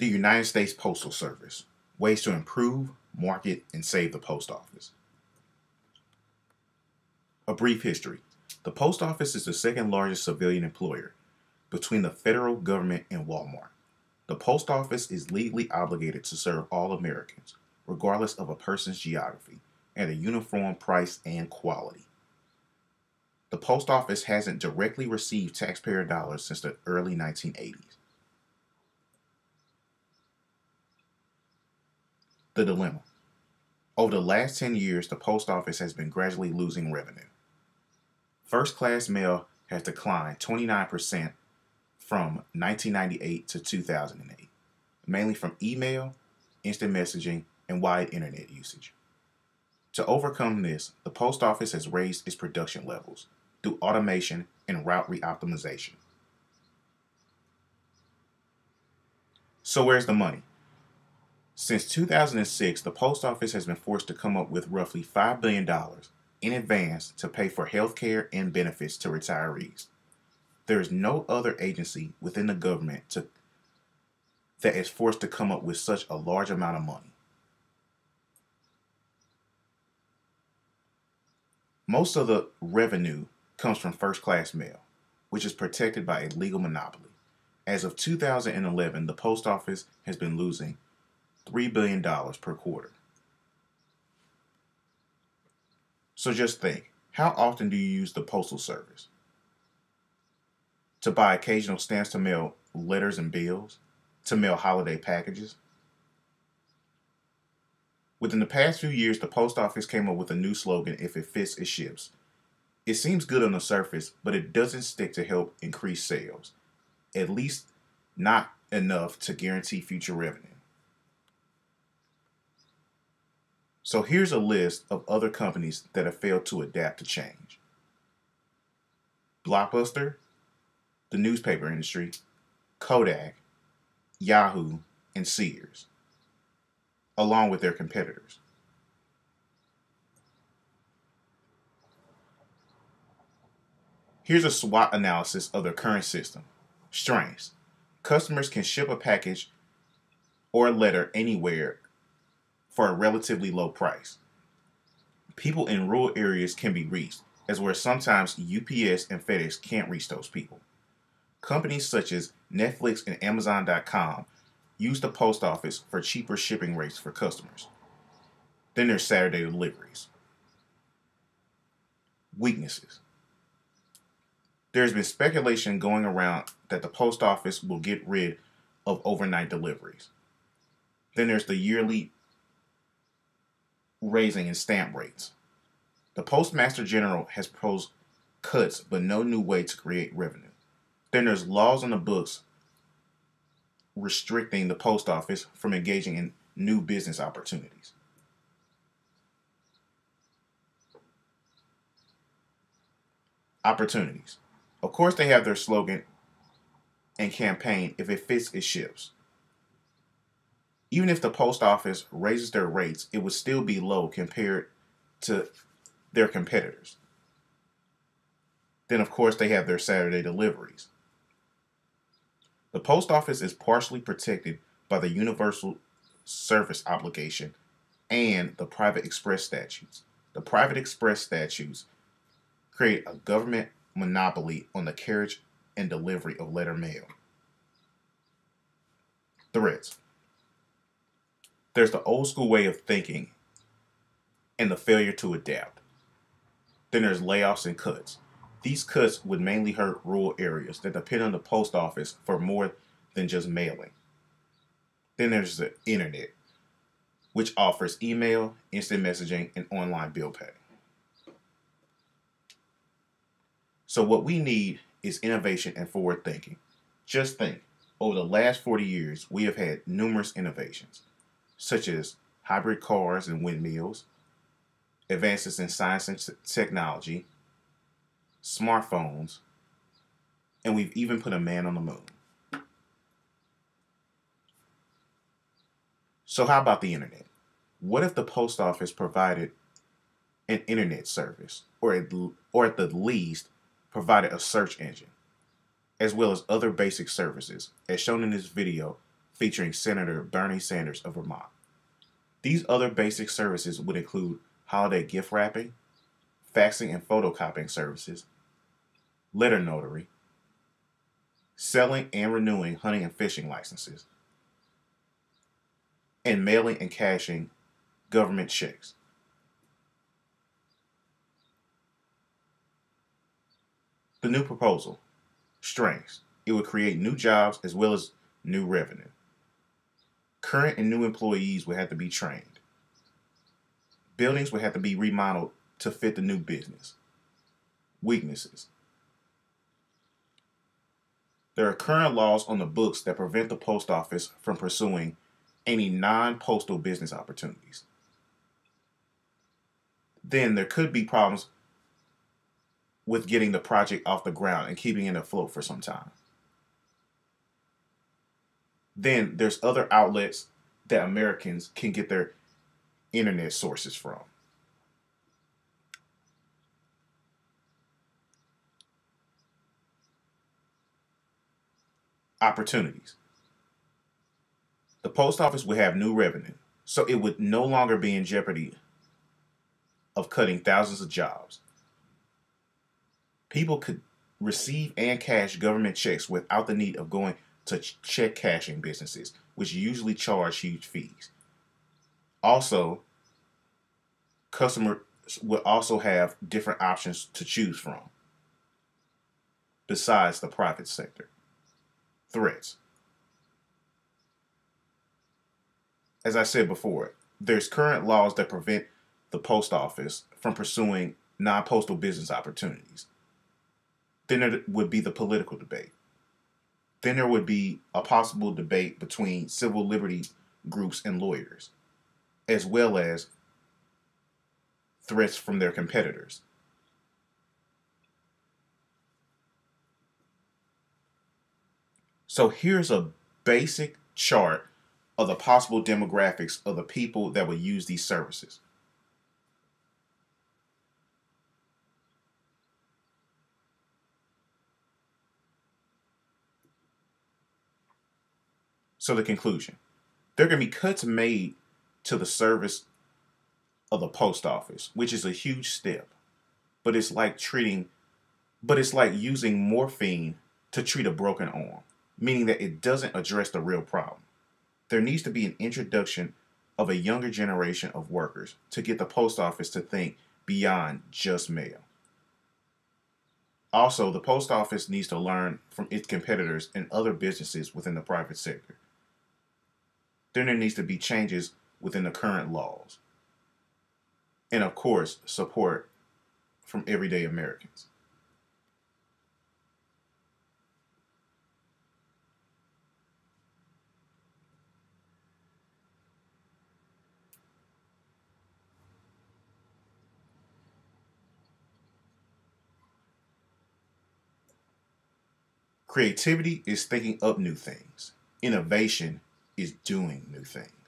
The United States Postal Service. Ways to improve, market, and save the post office. A brief history. The post office is the second largest civilian employer between the federal government and Walmart. The post office is legally obligated to serve all Americans, regardless of a person's geography, at a uniform price and quality. The post office hasn't directly received taxpayer dollars since the early 1980s. The dilemma. Over the last 10 years, the post office has been gradually losing revenue. First class mail has declined 29% from 1998 to 2008, mainly from email, instant messaging, and wide internet usage. To overcome this, the post office has raised its production levels through automation and route reoptimization. So where's the money? Since 2006, the post office has been forced to come up with roughly $5 billion in advance to pay for health care and benefits to retirees. There is no other agency within the government that is forced to come up with such a large amount of money. Most of the revenue comes from first class mail, which is protected by a legal monopoly. As of 2011, the post office has been losing $3 billion per quarter. So just think, how often do you use the postal service? To buy occasional stamps to mail letters and bills? To mail holiday packages? Within the past few years, the post office came up with a new slogan, "If it fits, it ships." It seems good on the surface, but it doesn't stick to help increase sales. At least not enough to guarantee future revenue. So here's a list of other companies that have failed to adapt to change. Blockbuster, the newspaper industry, Kodak, Yahoo, and Sears, along with their competitors. Here's a SWOT analysis of their current system. Strengths. Customers can ship a package or a letter anywhere for a relatively low price. People in rural areas can be reached, as where sometimes UPS and FedEx can't reach those people. Companies such as Netflix and Amazon.com use the post office for cheaper shipping rates for customers. Then there's Saturday deliveries. Weaknesses. There's been speculation going around that the post office will get rid of overnight deliveries. Then there's the yearly raising in stamp rates. The Postmaster General has proposed cuts but no new way to create revenue. Then there's laws on the books restricting the post office from engaging in new business opportunities. Opportunities. Of course, they have their slogan and campaign, "If it fits, it ships." Even if the post office raises their rates, it would still be low compared to their competitors. Then, of course, they have their Saturday deliveries. The post office is partially protected by the Universal Service Obligation and the Private Express statutes. The Private Express statutes create a government monopoly on the carriage and delivery of letter mail. Threats. There's the old school way of thinking and the failure to adapt. Then there's layoffs and cuts. These cuts would mainly hurt rural areas that depend on the post office for more than just mailing. Then there's the internet, which offers email, instant messaging, and online bill pay. So what we need is innovation and forward thinking. Just think, over the last 40 years, we have had numerous innovations, such as hybrid cars and windmills, advances in science and technology, smartphones, and we've even put a man on the moon. So how about the internet? What if the post office provided an internet service, or at the least provided a search engine, as well as other basic services, as shown in this video, featuring Senator Bernie Sanders of Vermont. These other basic services would include holiday gift wrapping, faxing and photocopying services, letter notary, selling and renewing hunting and fishing licenses, and mailing and cashing government checks. The new proposal: strengths. It would create new jobs as well as new revenue. Current and new employees would have to be trained. Buildings would have to be remodeled to fit the new business. Weaknesses: there are current laws on the books that prevent the post office from pursuing any non-postal business opportunities. Then there could be problems with getting the project off the ground and keeping it afloat for some time. Then there's other outlets that Americans can get their internet sources from. Opportunities: the post office would have new revenue, so it would no longer be in jeopardy of cutting thousands of jobs. People could receive and cash government checks without the need of going to check cashing businesses, which usually charge huge fees. Also, customers would also have different options to choose from besides the private sector. Threats: as I said before, there's current laws that prevent the post office from pursuing non-postal business opportunities. Then there would be the political debate. Then there would be a possible debate between civil liberties groups and lawyers, as well as threats from their competitors. So here's a basic chart of the possible demographics of the people that would use these services. So the conclusion: there are going to be cuts made to the service of the post office, which is a huge step. But it's like using morphine to treat a broken arm, meaning that it doesn't address the real problem. There needs to be an introduction of a younger generation of workers to get the post office to think beyond just mail. Also, the post office needs to learn from its competitors and other businesses within the private sector. Then there needs to be changes within the current laws. And of course, support from everyday Americans. Creativity is thinking up new things. Innovation is doing new things.